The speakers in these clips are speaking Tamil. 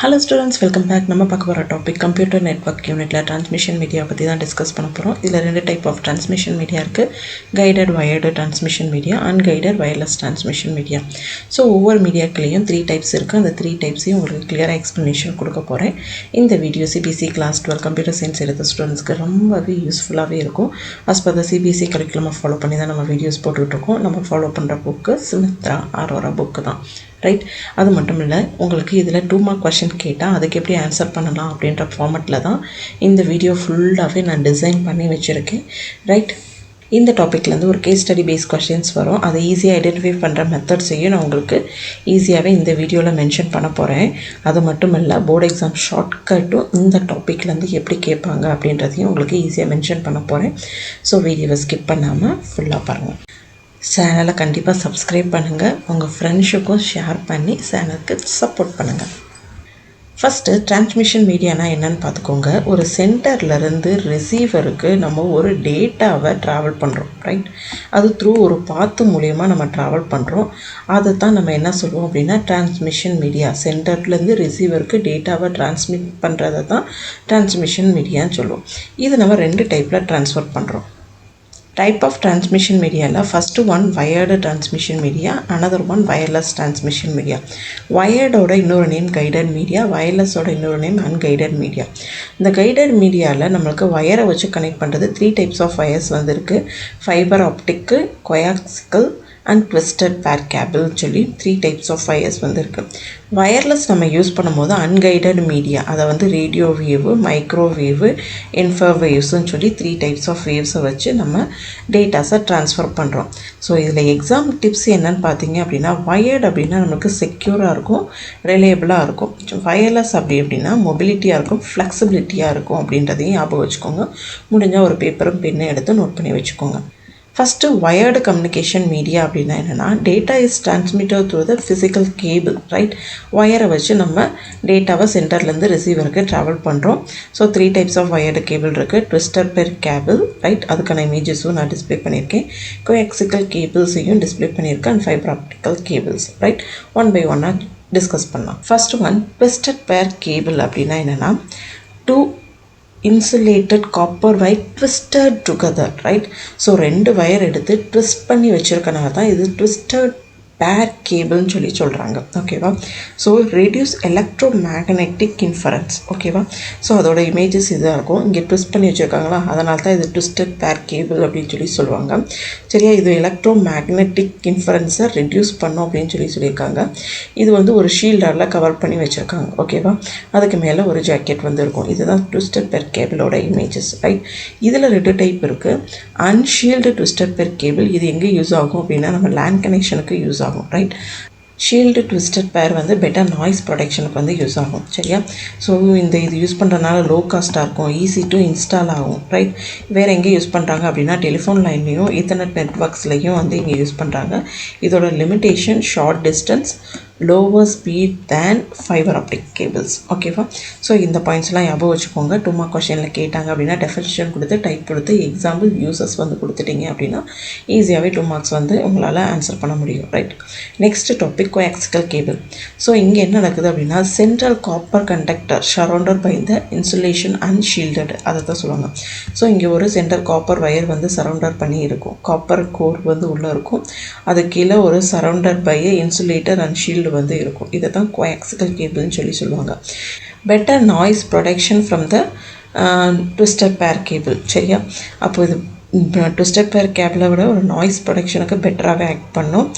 Hello students, welcome back. நம்ம பார்க்க போற டாபிக் கம்ப்யூட்டர் நெட்வொர்க் யூனிட்ல டிரான்ஸ்மிஷன் மீடியா பத்தி தான் டிஸ்கஸ் பண்ண போறோம். இதுல ரெண்டு டைப் ஆஃப் டிரான்ஸ்மிஷன் மீடியா இருக்கு. Guided wired transmission media and guided wireless transmission media. So ஒவ்வொரு மீடியாக்களையும் 3 டைப்ஸ் இருக்கு. அந்த 3 டைப்ஸையும் உங்களுக்கு கிளியரா எக்ஸ்பிளனேஷன் கொடுக்க போறேன். இந்த video CBSE class 12 computer science எடுத்த ஸ்டூடெண்ட்ஸ்க்கு ரொம்பவே யூஸ்ஃபுல்லாவே இருக்கும். as per the CBSE curriculum follow பண்ணி தான் நம்ம வீடியோஸ் போட்டுட்டு இருக்கோம். நம்ம ஃபாலோ பண்ற புக் சுமித்ரா ஆரோரா புக் தான். ரைட், அது மட்டும் இல்லை, உங்களுக்கு இதில் 2 மார்க் கொஷின் கேட்டால் அதுக்கு எப்படி ஆன்சர் பண்ணலாம் அப்படின்ற ஃபார்மெட்டில் தான் இந்த வீடியோ ஃபுல்லாகவே நான் டிசைன் பண்ணி வச்சுருக்கேன். ரைட், இந்த டாப்பிக்லேருந்து ஒரு கேஸ் ஸ்டடி பேஸ் கொஷின்ஸ் வரும். அதை ஈஸியாக ஐடென்டிஃபை பண்ணுற மெத்தட்ஸையும் நான் உங்களுக்கு ஈஸியாகவே இந்த வீடியோவில் மென்ஷன் பண்ண போகிறேன். அது மட்டும் இல்லை, போர்டு எக்ஸாம் ஷார்ட்கட்டும் இந்த டாப்பிக்லேருந்து எப்படி கேட்பாங்க அப்படின்றதையும் உங்களுக்கு ஈஸியாக மென்ஷன் பண்ண போகிறேன். ஸோ வீடியோவை ஸ்கிப் பண்ணாமல் ஃபுல்லாக பாருங்கள். சேனலை கண்டிப்பாக சப்ஸ்கிரைப் பண்ணுங்கள், உங்கள் ஃப்ரெண்ட்ஸுக்கும் ஷேர் பண்ணி சேனலுக்கு சப்போர்ட் பண்ணுங்கள். ஃபஸ்ட்டு டிரான்ஸ்மிஷன் மீடியானா என்னன்னு பார்த்துக்கோங்க. ஒரு சென்டர்லேருந்து ரிசீவருக்கு நம்ம ஒரு டேட்டாவை ட்ராவல் பண்ணுறோம். ரைட், அது த்ரூ ஒரு பாத்து மூலயமா நம்ம ட்ராவல் பண்ணுறோம். அதை தான் நம்ம என்ன சொல்லுவோம் அப்படின்னா டிரான்ஸ்மிஷன் மீடியா. சென்டர்லேருந்து ரிசீவருக்கு டேட்டாவை டிரான்ஸ்மிட் பண்ணுறதை தான் டிரான்ஸ்மிஷன் மீடியான்னு சொல்லுவோம். இது நம்ம 2 டைப்பில் ட்ரான்ஸ்ஃபர் பண்ணுறோம். Type of transmission media la first one wired transmission media, another one wireless transmission media. Wired oda இன்னொரு name guided media, wireless oda இன்னொரு நேம் unguided media. இந்த guided media ல நமக்கு வயரை வச்சு கனெக்ட் பண்றது 3 types of wires வந்திருக்கு. fiber optic, coaxial and twisted pair cable சொல்லி 3 types of wires வந்திருக்கு. வயர்லெஸ் நம்ம யூஸ் பண்ணும்போது அன்கைடட் மீடியா, அதை வந்து ரேடியோ வேவு, மைக்ரோவேவு, இன்ஃபர்வேவ்ஸ்ன்னு சொல்லி 3 டைப்ஸ் ஆஃப் வேவ்ஸை வச்சு நம்ம டேட்டாஸை ட்ரான்ஸ்ஃபர் பண்ணுறோம். ஸோ இதில் எக்ஸாம் டிப்ஸ் என்னன்னு பார்த்தீங்க அப்படின்னா, வயர்டு அப்படின்னா நமக்கு செக்யூராக இருக்கும், ரிலையபிளாக இருக்கும். வயர்லெஸ் அப்படின்னா மொபிலிட்டியாக இருக்கும், ஃப்ளெக்சிபிலிட்டியாக இருக்கும் அப்படின்றதையும் ஞாபகம் வச்சுக்கோங்க. முடிஞ்சால் ஒரு பேப்பரும் பெண்ணும் எடுத்து நோட் பண்ணி வச்சுக்கோங்க. ஃபஸ்ட்டு வயர்டு கம்யூனிகேஷன் மீடியா அப்படின்னா என்னென்னா, data is transmitted through the physical cable. Right, வயரை வச்சு நம்ம டேட்டாவை சென்டர்லேருந்து ரிசீவருக்கு ட்ராவல் பண்ணுறோம். So 3 types of wired cable இருக்குது. ட்விஸ்டர் பெர் கேபிள், ரைட், அதுக்கான இமேஜஸும் நான் டிஸ்பிளே பண்ணியிருக்கேன். கோஎக்சிக்கல் கேபிள்ஸையும் டிஸ்பிளே பண்ணியிருக்கேன். And fibre optical cables. Right, one by ஒன்னாக டிஸ்கஸ் பண்ணலாம். First one twisted pair cable அப்படின்னா என்னென்னா, 2 insulated copper wire twisted together. right, so 2 wire எடுத்து twist பண்ணி வச்சிருக்கனால தான் இது twisted pair cableன்னு சொல்லி சொல்கிறாங்க. ஓகேவா, ஸோ ரெடியூஸ் எலக்ட்ரோமேக்னெட்டிக் இன்ஃபரன்ஸ். ஓகேவா, ஸோ அதோட இமேஜஸ் இதாக இருக்கும். இங்கே ட்விஸ்ட் பண்ணி வச்சுருக்காங்களா, அதனால தான் இது ட்விஸ்டட் பேர் கேபிள் அப்படின்னு சொல்லி சொல்லுவாங்க. சரியா, இது எலக்ட்ரோமேக்னெட்டிக் இன்ஃபரன்ஸை ரெடியூஸ் பண்ணும் அப்படின்னு சொல்லியிருக்காங்க. இது வந்து ஒரு ஷீல்டரில் கவர் பண்ணி வச்சுருக்காங்க. ஓகேவா, அதுக்கு மேலே ஒரு ஜாக்கெட் வந்து இருக்கும். இதுதான் ட்விஸ்டட் பெர் கேபிளோட இமேஜஸ். ரைட், இதில் 2 டைப் இருக்குது. அன்ஷீல்டு ட்விஸ்டட் பெர் கேபிள், இது எங்கே யூஸ் ஆகும் அப்படின்னா நம்ம லேண்ட் கனெக்ஷனுக்கு யூஸ் ஆகும். ரைட், ஷீல்டு ட்விஸ்டட் பேர் வந்து பெட்டர் நாய்ஸ் ப்ரொடெக்ஷனுக்கு வந்து யூஸ் ஆகும். சரியா, ஸோ இது யூஸ் பண்ணுறதுனால லோ காஸ்ட்டாக இருக்கும், ஈஸி டு இன்ஸ்டால் ஆகும். ரைட், வேறு எங்கே யூஸ் பண்ணுறாங்க அப்படின்னா டெலிஃபோன் லைன்லேயும் ஈத்தர்நெட் நெட்வொர்க்ஸ்லையும் வந்து இங்கே யூஸ் பண்ணுறாங்க. இதோட limitation short distance, lower speed than fibre optic cables. ஓகேவா, ஸோ இந்த பாயிண்ட்ஸ்லாம் ஞாபகம் வச்சுக்கோங்க. 2 மார்க் கொஷனில் கேட்டாங்க அப்படின்னா டெஃபினிஷன் கொடுத்து டைப் கொடுத்து எக்ஸாம்பிள் யூசஸ் வந்து கொடுத்துட்டீங்க அப்படின்னா ஈஸியாகவே 2 மார்க்ஸ் வந்து உங்களால் ஆன்சர் பண்ண முடியும். Right, next topic coaxial cable. So இங்கே என்ன நடக்குது அப்படின்னா, central copper conductor surrounded by the insulation unshielded, அதை தான் சொல்லுவாங்க. ஸோ இங்கே ஒரு சென்டர் காப்பர் வயர் வந்து சரௌண்டட் பண்ணி இருக்கும், காப்பர் கோர் வந்து உள்ளே இருக்கும், அது கீழே ஒரு சரௌண்டட் பை இன்சுலேட்டர் அன்ஷீல்டு வந்து இருக்கும். இதை தான் கோஆக்சியல் கேபிள்னு சொல்லி சொல்லுவாங்க. Better noise protection from the twisted pair cable. சரியா, அப்போ இது ட்விஸ்டட் பேர் கேபிளை விட ஒரு நாய்ஸ் ப்ரொடெக்ஷனுக்கு பெட்டராகவே ஆக்ட் பண்ணும்,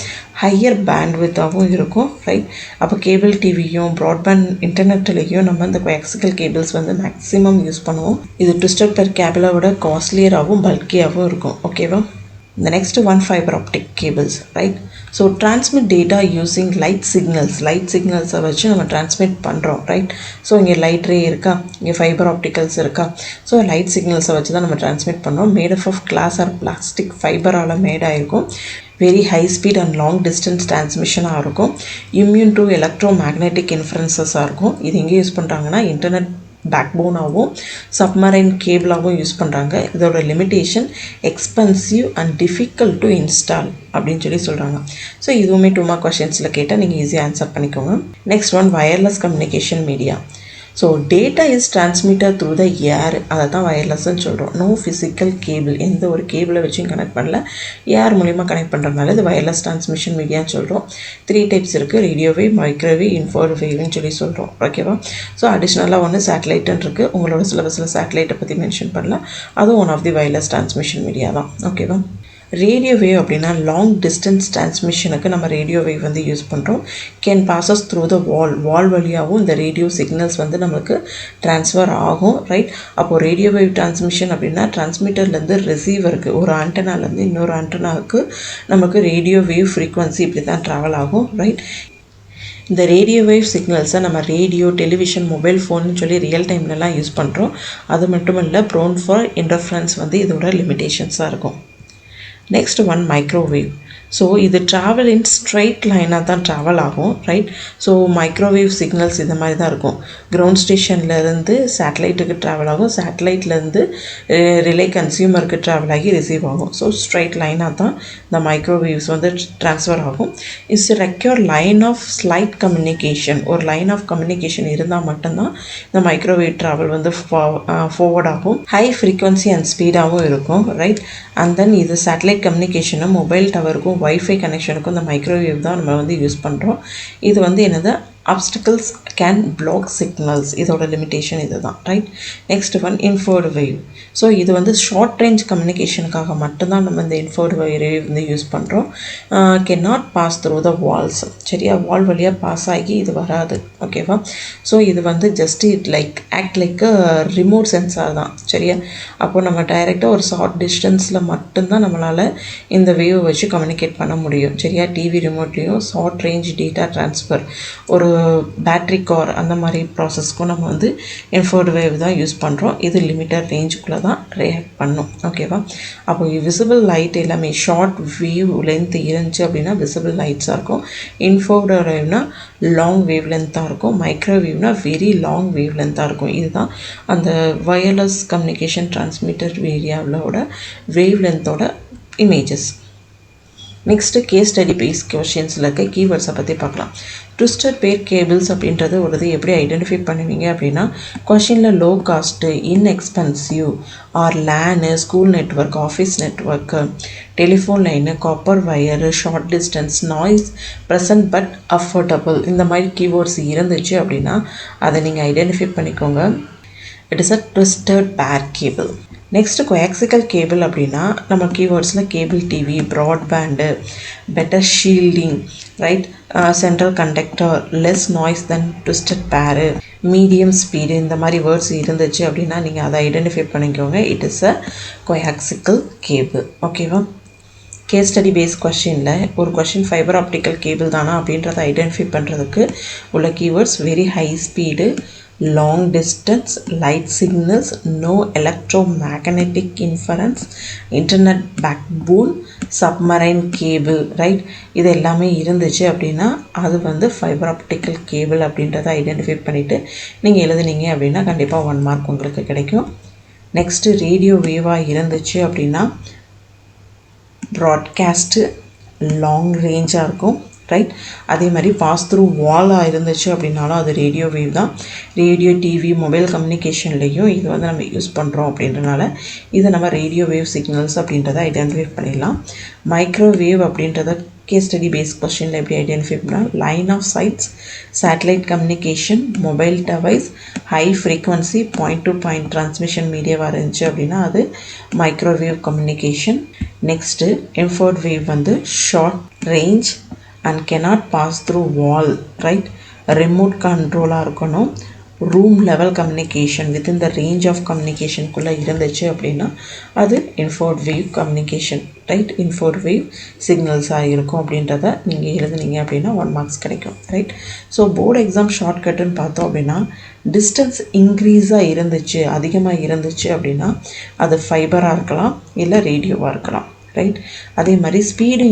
ஹையர் பேண்ட்வித்தாகவும் இருக்கும். ரைட், அப்போ கேபிள் டிவியும் ப்ராட்பேண்ட் இன்டர்நெட்லேயும் நம்ம இந்த கோஆக்சியல் கேபிள்ஸ் வந்து மேக்ஸிமம் யூஸ் பண்ணுவோம். இது ட்விஸ்டட் பேர் கேபிளை விட காஸ்ட்லியராகவும் பல்கியாகவும் இருக்கும். ஓகேவா, the next one fiber optic cables. right, so transmit data using light signals வச்சு நம்ம transmit பண்ணுறோம். ரைட், ஸோ இங்கே லைட் ரே இருக்கா, இங்கே ஃபைபர் ஆப்டிக்கல்ஸ் இருக்கா, ஸோ லைட் சிக்னல்ஸை வச்சு தான் நம்ம transmit பண்ணுறோம். Made of glass or plastic ஃபைபரால் மேடாயிருக்கும். Very high speed and long distance டிரான்ஸ்மிஷனாக இருக்கும். இம்யூன் டு எலக்ட்ரோ மேக்னெட்டிக் இன்ஃப்ளூயன்சஸாக இருக்கும். இது எங்கே யூஸ் பண்ணுறாங்கன்னா இன்டர்நெட் பேக்போனாகவும் சப்மரைன் கேபிளாகவும் யூஸ் பண்ணுறாங்க. இதோட limitation expensive and difficult to install அப்படின்னு சொல்கிறாங்க. ஸோ இதுவுமே 2 மார்க் கொஷின்ஸில் கேட்டால் நீங்கள் ஈஸியாக ஆன்சர் பண்ணிக்கோங்க. Next one wireless communication media. So data is transmitter through the air, அதை தான் வயர்லெஸ்ன்னு சொல்கிறோம். நோ ஃபிசிக்கல் கேபிள், எந்த ஒரு கேபிளை வச்சும் கனெக்ட் பண்ணல, ஏர் மூலிமா கனெக்ட் பண்ணுறதுனால இது வயர்லெஸ் டிரான்ஸ்மிஷன் மீடியான்னு சொல்கிறோம். 3 டைப்ஸ் இருக்குது, ரேடியோ வேவ், மைக்ரோவேவ், இன்ஃபோவேவ்னு சொல்கிறோம். ஓகேவா? ஸோ அடிஷ்னலாக ஒன்று சேட்டலைட்டுன்னு இருக்குது. உங்களோட சிலபஸில் சேட்டலைட்டை பற்றி மென்ஷன் பண்ணல, அதுவும் one of the wireless transmission media தான். ஓகேவா? ரேடியோ வேவ் அப்படின்னா லாங் டிஸ்டன்ஸ் டிரான்ஸ்மிஷனுக்கு நம்ம ரேடியோ வேவ் வந்து யூஸ் பண்ணுறோம். Can passes through the wall வழியாகவும் இந்த ரேடியோ சிக்னல்ஸ் வந்து நமக்கு ட்ரான்ஸ்ஃபர் ஆகும். ரைட்? அப்போது ரேடியோ வேவ் டிரான்ஸ்மிஷன் அப்படின்னா டிரான்ஸ்மிட்டர்லேருந்து ரிசீவருக்கு, ஒரு ஆண்டனாலேருந்து இன்னொரு ஆண்டனாவுக்கு நமக்கு ரேடியோ வேவ் ஃப்ரீக்வன்சி இப்படி தான் ட்ராவல் ஆகும். ரைட்? இந்த ரேடியோ வேவ் சிக்னல்ஸை நம்ம ரேடியோ, டெலிவிஷன், மொபைல் ஃபோன்னு சொல்லி ரியல் டைம்லலாம் யூஸ் பண்ணுறோம். அது மட்டும் இல்லை, ப்ரோன் ஃபார் இன்டர்ஃபரன்ஸ் வந்து இதோட லிமிட்டேஷன்ஸாக இருக்கும். Next one microwave. ஸோ இது ட்ராவல் இன் ஸ்ட்ரைட் லைனாக தான் ட்ராவல் ஆகும். ரைட்? ஸோ மைக்ரோவேவ் சிக்னல்ஸ் இந்த மாதிரி தான் இருக்கும். கிரவுண்ட் ஸ்டேஷன்லேருந்து சேட்டலைட்டுக்கு ட்ராவல் ஆகும், சேட்டலைட்லேருந்து ரிலே கன்சியூமருக்கு ட்ராவல் ஆகி ரிசீவ் ஆகும். ஸோ ஸ்ட்ரைட் லைனாக தான் இந்த மைக்ரோவேவ்ஸ் வந்து ட்ரான்ஸ்ஃபர் ஆகும். It's require line of sight communication. ஒரு லைன் ஆஃப் கம்யூனிகேஷன் இருந்தால் மட்டும்தான் இந்த மைக்ரோவேவ் ட்ராவல் வந்து ஃபார்வர்ட் ஆகும். ஹை ஃப்ரீக்வன்சி அண்ட் ஸ்பீடாகவும் இருக்கும். ரைட்? அண்ட் தென் இது சேட்டலைட் கம்யூனிகேஷனும் மொபைல் டவருக்கும் வைஃபை கனெக்ஷனுக்கும் இந்த மைக்ரோவேவ் தான் நம்ம வந்து யூஸ் பண்ணுறோம். இது வந்து என்னது, obstacles can block signals, இதோட லிமிட்டேஷன் இது தான். Right? Next one infrared wave. So இது வந்து ஷார்ட் ரேஞ்ச் கம்யூனிகேஷனுக்காக மட்டும்தான் நம்ம இந்த இன்ஃபோர்டு வேவ் வந்து யூஸ் பண்ணுறோம். Can not pass through the walls. சரியா? வால் வழியாக பாஸ் ஆகி இது வராது. ஓகேவா? ஸோ இது வந்து just act like remote sensor தான். சரியா? அப்போ நம்ம டைரெக்டாக ஒரு ஷார்ட் டிஸ்டன்ஸில் மட்டும்தான் நம்மளால் இந்த வேவை வச்சு கம்யூனிகேட் பண்ண முடியும். சரியா? டிவி ரிமோட்லேயும் ஷார்ட் ரேஞ்ச் டேட்டா ட்ரான்ஸ்ஃபர், ஒரு பேட்ரி கார் அந்த மாதிரி ப்ராசஸ்க்கும் நம்ம வந்து இன்ஃபோர்டு வேவ் தான் யூஸ் பண்ணுறோம். இது லிமிட்டட் ரேஞ்சுக்குள்ளே தான் ரியாக்ட் பண்ணும். ஓகேவா? அப்போ விசிபிள் லைட் எல்லாமே ஷார்ட் வேவ் லென்த் இருந்துச்சு அப்படின்னா விசிபிள் லைட்ஸாக இருக்கும். இன்ஃபோர்டு வேவ்னா லாங் வேவ் லென்த்தாக இருக்கும். மைக்ரோவேவ்னா வெரி லாங் வேவ் லென்த்தாக இருக்கும். இதுதான் அந்த வயர்லெஸ் கம்யூனிகேஷன் டிரான்ஸ்மிட்டர் ஏரியாவோட வேவ் லென்த்தோட images. Next case study base கொஷின்ஸில் இருக்க கீவேர்ட்ஸை பற்றி பார்க்கலாம். ட்விஸ்டட் பேர் கேபிள்ஸ் அப்படின்றது ஒரு இது எப்படி ஐடென்டிஃபை பண்ணுவீங்க அப்படின்னா, கொஷினில் low cost, inexpensive, or LAN, school network, office network, telephone line, copper wire, short distance, noise present but affordable, இந்த மாதிரி கீவேர்ட்ஸ் இருந்துச்சு அப்படின்னா அதை நீங்கள் ஐடென்டிஃபை பண்ணிக்கோங்க. It is a twisted pair cable. Next coaxial cable அப்படின்னா நம்ம கீவேர்ட்ஸில் cable TV, broadband, better shielding, right, central conductor, less noise than twisted pair, medium speed, இந்த மாதிரி வேர்ட்ஸ் இருந்துச்சு அப்படின்னா நீங்கள் அதை ஐடென்டிஃபை பண்ணிக்கோங்க. It is a கோஆக்சிக்கல் cable. ஓகேவா? கேஸ் ஸ்டடி பேஸ் கொஷினில் ஒரு கொஷின் ஃபைபர் ஆப்டிக்கல் கேபிள் தானா அப்படின்றத ஐடென்டிஃபை பண்ணுறதுக்கு உள்ள keywords very high speed, long distance, light signals, no electromagnetic interference, internet backbone, submarine cable, right? இது எல்லாமே இருந்துச்சு அப்படின்னா அது வந்து ஃபைபர் ஆப்டிக்கல் கேபிள் அப்படின்றத ஐடென்டிஃபை பண்ணிவிட்டு நீங்கள் எழுதுனீங்க அப்படின்னா கண்டிப்பாக 1 மார்க் உங்களுக்கு கிடைக்கும். நெக்ஸ்ட்டு ரேடியோ வேவாக இருந்துச்சு அப்படின்னா ப்ராட்காஸ்ட்டு லாங் ரேஞ்சாக இருக்கும். ரைட்? அதே மாதிரி பாஸ் த்ரூ வாலாக இருந்துச்சு அப்படின்னாலும் அது ரேடியோ வேவ் தான். ரேடியோ, டிவி, மொபைல் கம்யூனிகேஷன்லேயும் இது வந்து நம்ம யூஸ் பண்ணுறோம் அப்படின்றனால இதை நம்ம ரேடியோ வேவ் சிக்னல்ஸ் அப்படின்றத ஐடென்டிஃபை பண்ணிடலாம். மைக்ரோவேவ் அப்படின்றத கேஸ் ஸ்டடி பேஸ் கொஸ்டினில் எப்படி ஐடென்டிஃபை பண்ணால், line of sights, satellite communication, mobile devices, high frequency, point to point transmission மீடியாவாக இருந்துச்சு அப்படின்னா அது microwave communication. Next infrared wave வந்து short range and cannot pass through wall, right? remote control-ஆக இருக்கணும். Room level communication within the range of கம்யூனிகேஷனுக்குள்ளே இருந்துச்சு அப்படின்னா அது infrared wave communication. Right? Infrared wave சிக்னல்ஸாக இருக்கும் அப்படின்றத நீங்கள் எழுதுனீங்க அப்படின்னா 1 மார்க்ஸ் கிடைக்கும். ரைட்? ஸோ போர்டு எக்ஸாம் ஷார்ட்கட்டுன்னு பார்த்தோம் அப்படின்னா டிஸ்டன்ஸ் இன்க்ரீஸாக இருந்துச்சு, அதிகமாக இருந்துச்சு அப்படின்னா அது ஃபைபராக இருக்கலாம், இல்லை ரேடியோவாக இருக்கலாம். ரைட்? அதே மாதிரி ஸ்பீடு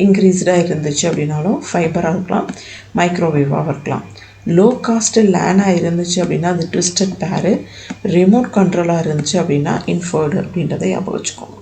இன்க்ரீஸ்டாக இருந்துச்சு அப்படின்னாலும் ஃபைபராக இருக்கலாம், மைக்ரோவேவாக இருக்கலாம். லோ காஸ்ட் லேனாக இருந்துச்சு அப்படின்னா அது ட்விஸ்டட் பேரு, ரிமோட் கண்ட்ரோலாக இருந்துச்சு அப்படின்னா இன்ஃபர்டு அப்படின்றத ஞாபகம் வச்சுக்கோங்க.